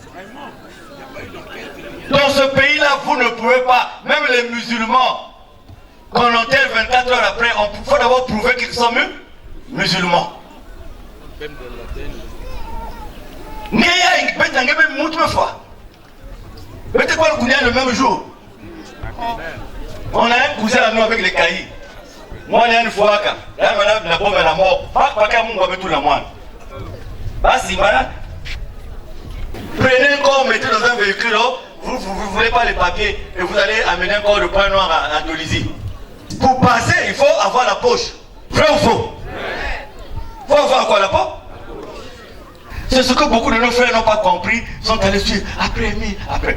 Dans ce pays-là, vous ne pouvez pas, même les musulmans, qu'on enterre 24 heures après, il faut d'abord prouver qu'ils sont musulmans. Le même jour. On a un cousin à nous avec les caillis. Moi, il y a une fois, la bombe est la mort. Pas qu'à mon tout la moine. Si malade. Prenez un corps, mettez dans un véhicule, vous ne voulez pas les papiers et vous allez amener un corps de point noir à Tolizy. Pour passer, il faut avoir la poche. Vrai ou faux? Il faut avoir quoi la poche? C'est ce que beaucoup de nos frères n'ont pas compris, sont allés suivre après.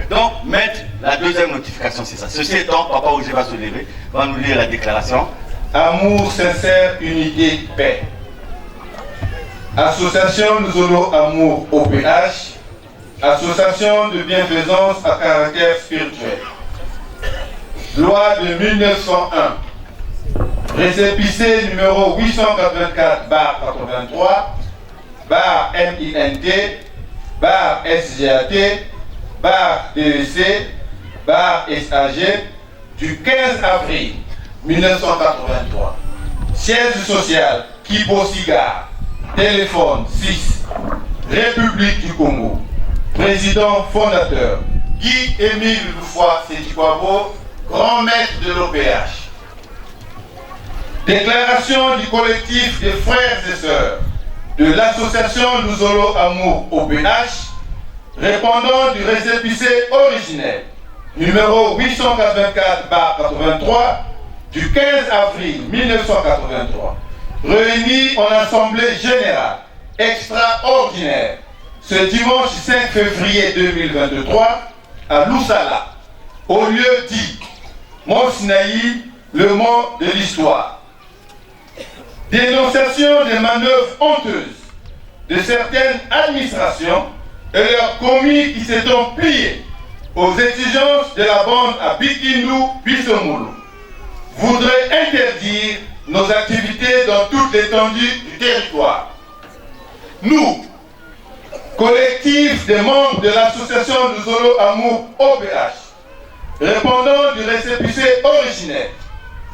Donc, mettre la deuxième notification, c'est ça. Ceci étant, Papa Ougé va se lever, va nous lire la déclaration. Amour sincère, unité, paix. Association Nzolo Amour OPH, association de bienfaisance à caractère spirituel. Loi de 1901. Récépissé numéro 884/83, MINT, SGAT, DEC, SAG, du 15 avril 1983. Siège social, Kibo Cigar, téléphone 6, République du Congo. Président fondateur, Guy-Émile Loufoy-Sétikwabo, grand maître de l'OPH. Déclaration du collectif des frères et sœurs de l'association Nzolo Amour OPH, répondant du récépissé originel numéro 884/83 du 15 avril 1983, réunis en assemblée générale extraordinaire ce dimanche 5 février 2023 à Loussala, au lieu dit Mont Sinaï, le mont de l'histoire. Dénonciation des manœuvres honteuses de certaines administrations et leurs commis qui se sont pliés aux exigences de la bande à Bikindou Bissomoulou. voudrait interdire nos activités dans toute l'étendue du territoire. Nous, collectif des membres de l'association Luzolo Amour OPH, répondant du récépissé originel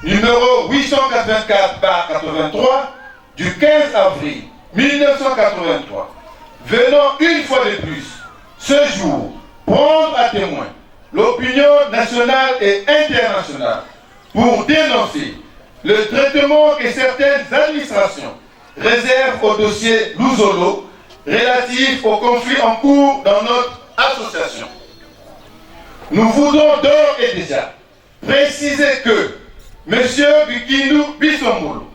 numéro 884/83 du 15 avril 1983, venant une fois de plus ce jour prendre à témoin l'opinion nationale et internationale pour dénoncer le traitement que certaines administrations réservent au dossier Luzolo relatif au conflit en cours dans notre association. Nous voudrons d'ores et déjà préciser que M. Bikindu Bissombolo,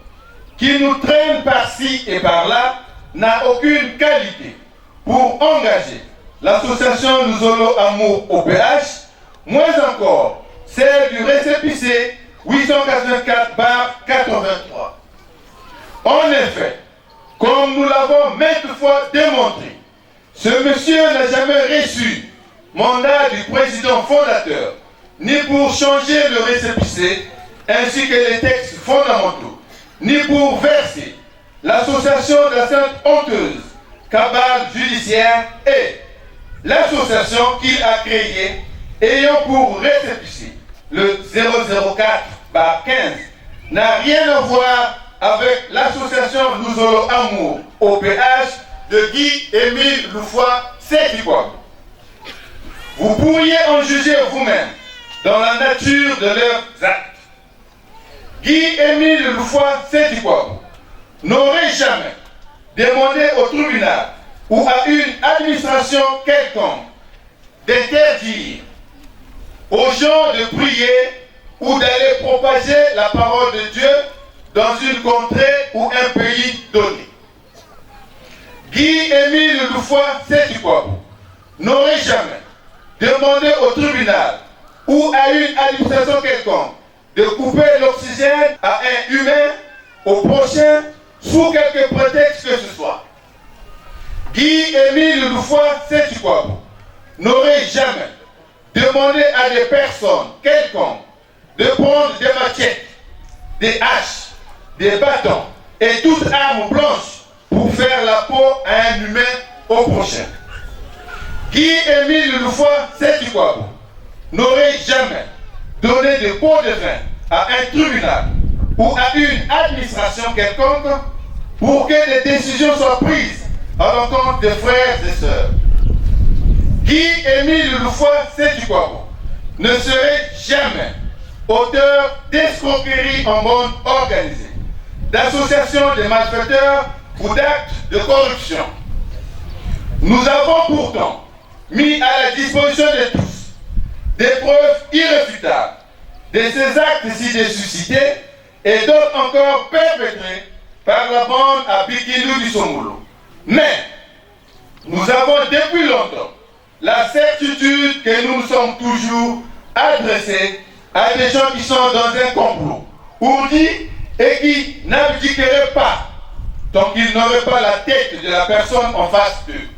qui nous traîne par-ci et par-là, n'a aucune qualité pour engager l'association Luzolo Amour OPH, moins encore celle du récépissé 884/83. En effet, comme nous l'avons maintes fois démontré, ce monsieur n'a jamais reçu mandat du président fondateur, ni pour changer le récépissé, ainsi que les textes fondamentaux, ni pour verser l'association de la Sainte Honteuse, cabale judiciaire et l'association qu'il a créée, ayant pour récépissé le 004/15, n'a rien à voir avec l'association Luzolo Amour OPH de Guy-Émile Loufoy-Sétiquabo. Vous pourriez en juger vous-même dans la nature de leurs actes. Guy-Émile Loufoy-Sétiquabo n'aurait jamais demandé au tribunal ou à une administration quelconque d'interdire aux gens de prier ou d'aller propager la parole de Dieu dans une contrée ou un pays donné. Guy-Émile Loufoy-Sétiquabo n'aurait jamais demandé au tribunal ou à une administration quelconque de couper l'oxygène à un humain au prochain sous quelque prétexte que ce soit. Guy-Émile Loufoy-Sétiquabo n'aurait jamais demandé à des personnes quelconques de prendre des machettes, des haches, des bâtons et toute arme blanche pour faire la peau à un humain au prochain. Guy-Émile Loufoy-Sétiquabo n'aurait jamais donné de pots de vin à un tribunal ou à une administration quelconque pour que des décisions soient prises à l'encontre des frères et sœurs. Guy-Émile Loufoy-Sétiquabo ne serait jamais auteur d'escroqueries en bande organisée, d'associations de malfaiteurs ou d'actes de corruption. Nous avons pourtant mis à la disposition de tous des preuves irréfutables de ces actes ci-dessus cités et d'autres encore perpétrés par la bande à Bikindu Bissombolo. Mais nous avons depuis longtemps la certitude que nous nous sommes toujours adressés à des gens qui sont dans un complot ourdi et qui n'abdiqueraient pas tant qu'ils n'auraient pas la tête de la personne en face d'eux.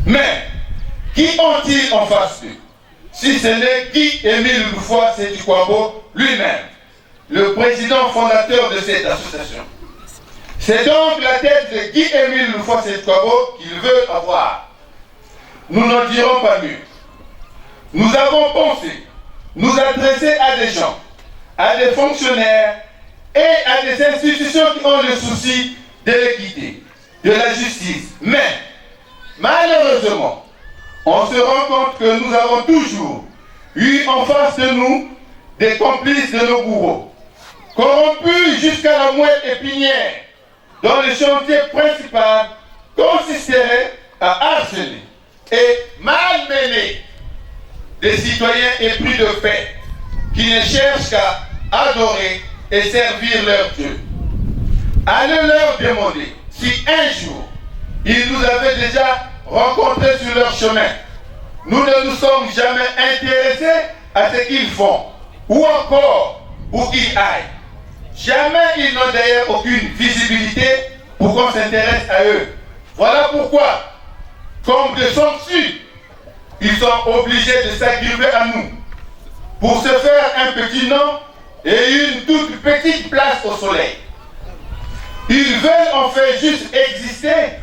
Mais qui ont-ils en face d'eux si ce n'est Guy-Émile Loufoy-Sétiquabo lui-même, le président fondateur de cette association? C'est donc la tête de Guy-Émile Loufoy-Sétiquabo qu'il veut avoir. Nous n'en dirons pas mieux. Nous avons pensé nous adresser à des gens, à des fonctionnaires et à des institutions qui ont le souci de l'équité, de la justice. Mais, malheureusement, on se rend compte que nous avons toujours eu en face de nous des complices de nos bourreaux, corrompus jusqu'à la moelle épinière, dont le chantier principal consisterait à harceler et malmener des citoyens épris de paix qui ne cherchent qu'à adorer et servir leur Dieu. Allez leur demander si un jour ils nous avaient déjà rencontrés sur leur chemin. Nous ne nous sommes jamais intéressés à ce qu'ils font ou encore où ils aillent. Jamais ils n'ont d'ailleurs aucune visibilité pour qu'on s'intéresse à eux. Voilà pourquoi, comme de sanctuaires, ils sont obligés de s'agripper à nous pour se faire un petit nom et une toute petite place au soleil. Ils veulent en fait juste exister,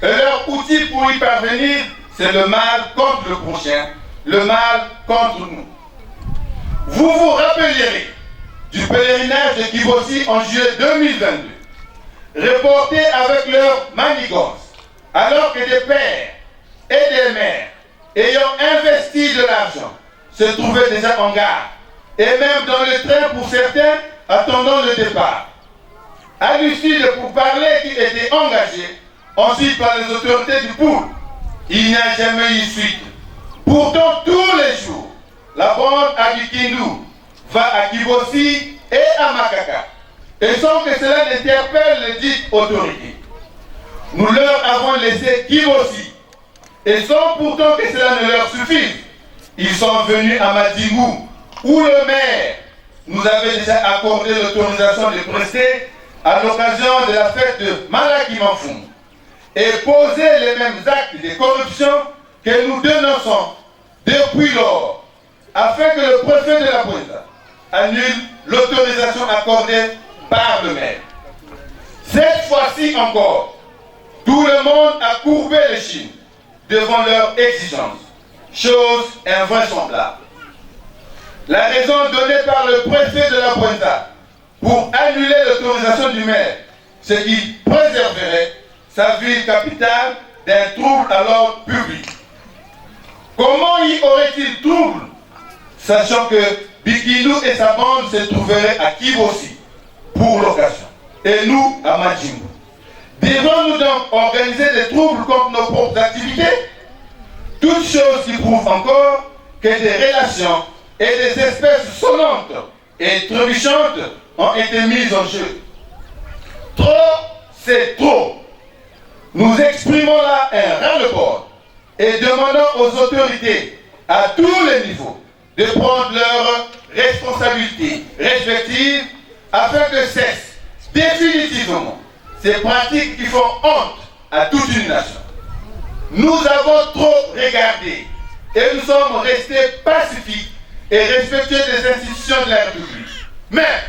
et leur outil pour y parvenir, c'est le mal contre le prochain, le mal contre nous. Vous vous rappellerez du pèlerinage de Kibossi en juillet 2022, reporté avec leur manigance, alors que des pères et des mères ayant investi de l'argent se trouvaient déjà en gare, et même dans le train pour certains attendant le départ. À l'issue de pourparlers qui étaient engagés ensuite par les autorités du Poul, il n'y a jamais eu suite. Pourtant, tous les jours, la bande à Bikindu va à Kibossi et à Makaka, et sans que cela n'interpelle les dites autorités. Nous leur avons laissé Kibossi, et sans pourtant que cela ne leur suffise, ils sont venus à Madingou, où le maire nous avait déjà accordé l'autorisation de prester à l'occasion de la fête de Malaki Manfoum, et poser les mêmes actes de corruption que nous dénonçons depuis lors, afin que le préfet de la Bouéza annule l'autorisation accordée par le maire. Cette fois-ci encore, tout le monde a courbé les chines devant leurs exigences, chose invraisemblable. La raison donnée par le préfet de la Bouéza pour annuler l'autorisation du maire, c'est qu'il préserverait sa ville capitale d'un trouble à l'ordre public. Comment y aurait-il trouble, sachant que Bikindu et sa bande se trouveraient à Kibossi pour l'occasion, et nous à Madjingu? Devons-nous donc organiser des troubles contre nos propres activités? Toutes choses qui prouvent encore que des relations et des espèces sonnantes et trébuchantes ont été mises en jeu. Trop, c'est trop. Nous exprimons là un ras-le-bol et demandons aux autorités à tous les niveaux de prendre leurs responsabilités respectives afin que cessent définitivement ces pratiques qui font honte à toute une nation. Nous avons trop regardé et nous sommes restés pacifiques et respectueux des institutions de la République. Mais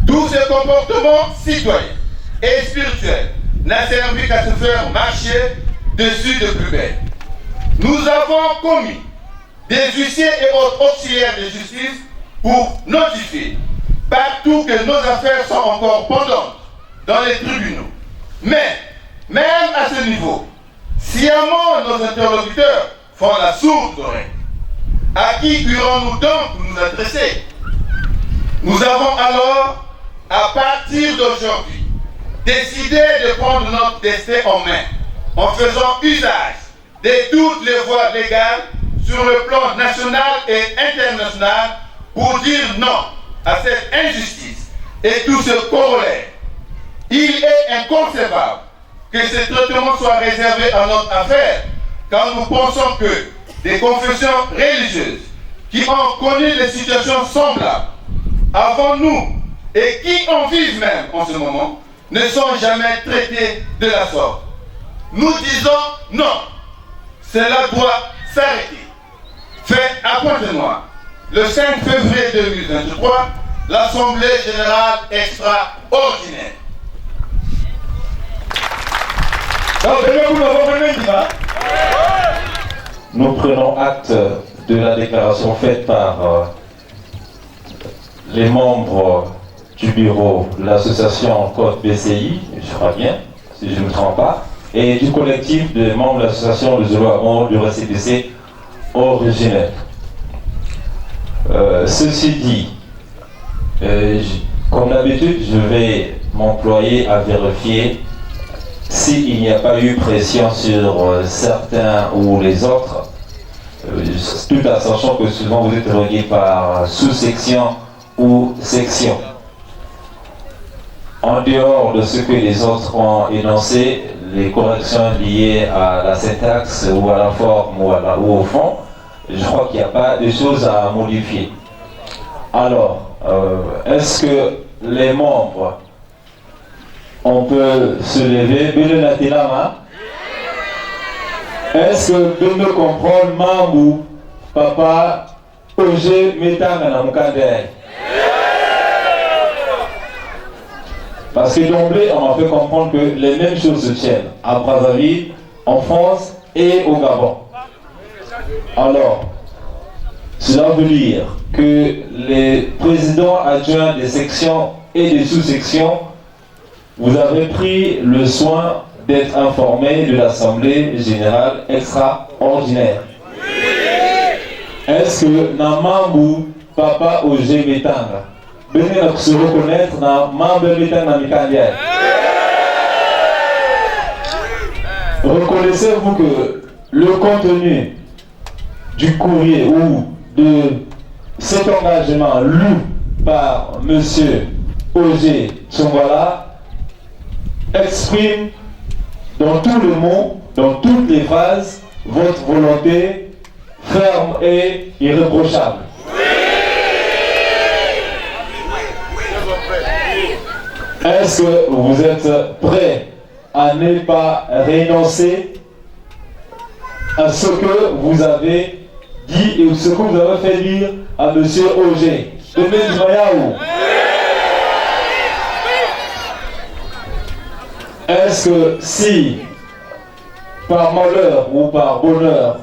tout ce comportement citoyen et spirituel n'a servi qu'à se faire marcher dessus de plus belle. Nous avons commis des huissiers et autres auxiliaires de justice pour notifier partout que nos affaires sont encore pendantes dans les tribunaux. Mais, même à ce niveau, sciemment nos interlocuteurs font la sourde oreille. À qui irons-nous donc nous adresser? Nous avons alors, à partir d'aujourd'hui, décidé de prendre notre destin en main en faisant usage de toutes les voies légales sur le plan national et international pour dire non à cette injustice et tout ce corollaire. Il est inconcevable que ce traitement soit réservé à notre affaire quand nous pensons que des confessions religieuses qui ont connu des situations semblables avant nous et qui en vivent même en ce moment ne sont jamais traitées de la sorte. Nous disons non, cela doit s'arrêter. Fait à Pointe-Noire, le 5 février 2023, l'Assemblée générale extraordinaire. Nous prenons acte de la déclaration faite par les membres du bureau de l'association Côte BCI, je crois bien, si je ne me trompe pas, et du collectif des membres de l'association de Zolo du RCDC originel. Ceci dit, comme d'habitude, je vais m'employer à vérifier s'il n'y a pas eu pression sur certains ou les autres, tout en sachant que souvent vous êtes reliés par sous-section ou section. En dehors de ce que les autres ont énoncé, les corrections liées à la syntaxe ou à la forme ou au fond, je crois qu'il n'y a pas de choses à modifier. Alors, est-ce que les membres, on peut se lever, est-ce que de me comprendre, Mamou, Papa, Oje, Metanga, Namukande? Parce que d'emblée, on m'a fait comprendre que les mêmes choses se tiennent à Brazzaville, en France et au Gabon. Alors, cela veut dire que les présidents adjoints des sections et des sous-sections, vous avez pris le soin d'être informés de l'Assemblée Générale extraordinaire. Est-ce que Namambu Papa Oje Betanga venez se reconnaître dans Mambe Betanga Mikandiaï? Reconnaissez-vous que le contenu du courrier ou de cet engagement lu par M. Oje Tsongwala exprime dans tous les mots, dans toutes les phrases, votre volonté ferme et irréprochable? Est-ce que vous êtes prêt à ne pas renoncer à ce que vous avez dit et ce que vous avez fait dire à M. Oje? Est-ce que si, par malheur ou par bonheur,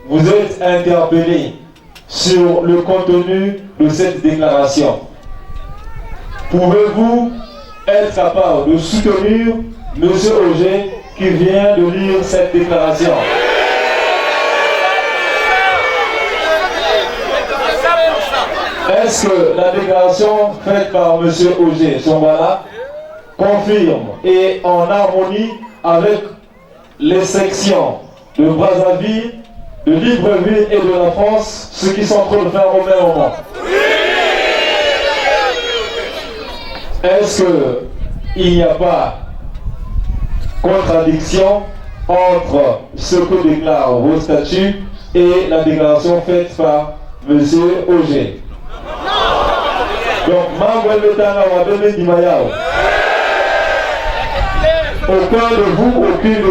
vous êtes interpellé sur le contenu de cette déclaration, pouvez-vous être capable de soutenir M. Oje qui vient de lire cette déclaration? Est-ce que la déclaration faite par M. Oje Tsongwala confirme et en harmonie avec les sections de Brazzaville, de Libreville et de la France, ce qui sont en train de faire au même moment? Est-ce qu'il n'y a pas contradiction entre ce que déclarent vos statuts et la déclaration faite par M. Oje? Donc, aucun de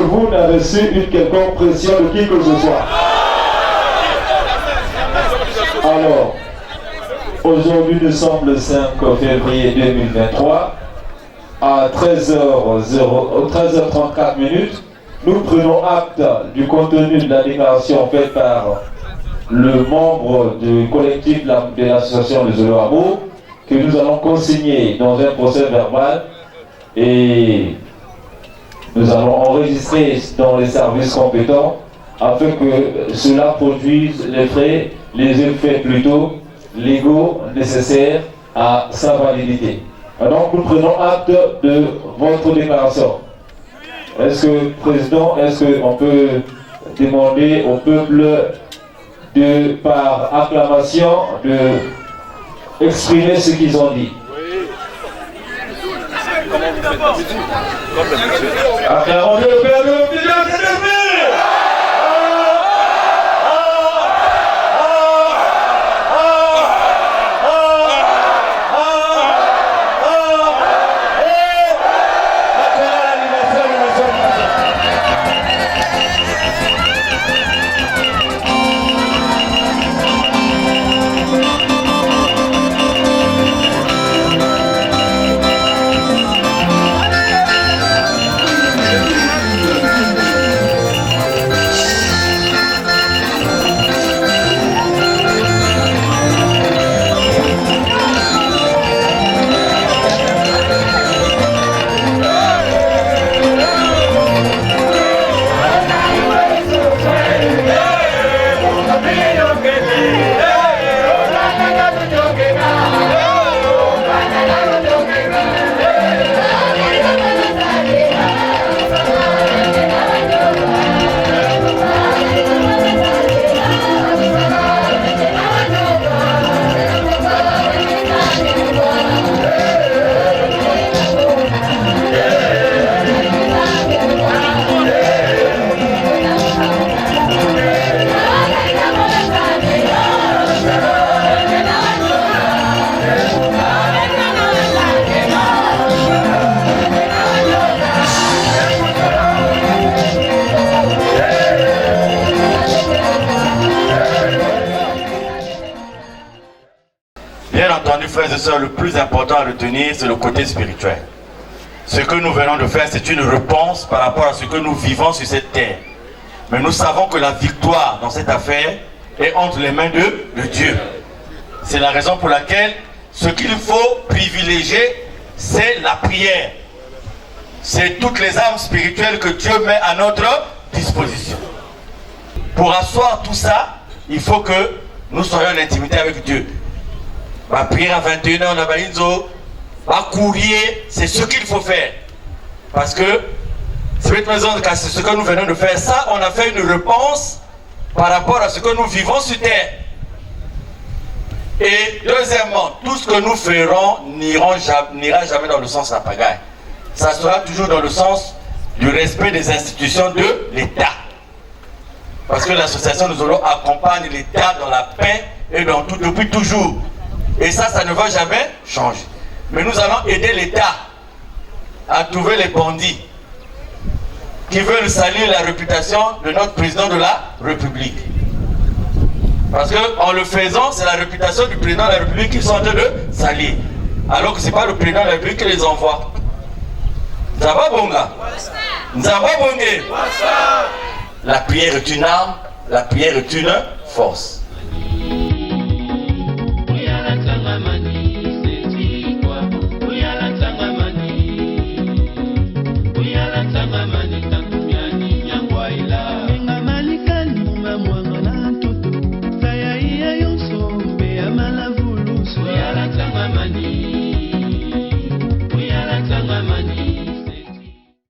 vous n'a reçu une quelconque pression de qui que ce soit. Alors, aujourd'hui nous sommes le 5 février 2023 à 13h34 minutes. Nous prenons acte du contenu de la déclaration faite par le membre du collectif de l'association des Zoloamo, que nous allons consigner dans un procès verbal et nous allons enregistrer dans les services compétents afin que cela produise les effets plutôt légaux nécessaires à sa validité. Donc nous prenons acte de votre déclaration. Est-ce que, Président, est-ce qu'on peut demander au peuple par acclamation de exprimer ce qu'ils ont dit? Acclamons le Père de l'Office. Frères et sœurs, le plus important à retenir, c'est le côté spirituel. ce que nous venons de faire, c'est une réponse par rapport à ce que nous vivons sur cette terre. Mais nous savons que la victoire dans cette affaire est entre les mains de Dieu. C'est la raison pour laquelle ce qu'il faut privilégier, c'est la prière. C'est toutes les armes spirituelles que Dieu met à notre disposition. Pour asseoir tout ça, il faut que nous soyons en intimité avec Dieu. La prière à 21h, on a baïzo, va courrier, c'est ce qu'il faut faire. Parce que c'est ce que nous venons de faire. Ça, on a fait une réponse par rapport à ce que nous vivons sur terre. Et deuxièmement, tout ce que nous ferons n'ira jamais dans le sens de la pagaille. Ça sera toujours dans le sens du respect des institutions de l'État. Parce que l'association Nous Allons accompagne l'État dans la paix et dans tout depuis toujours. Et ça ne va jamais changer. Mais nous allons aider l'État à trouver les bandits qui veulent salir la réputation de notre président de la République. Parce qu'en le faisant, c'est la réputation du président de la République qu'ils sont en train de salir. Alors que ce n'est pas le président de la République qui les envoie. Nzaba Bonga. Nzaba Bonge. La prière est une arme, la prière est une force. Money.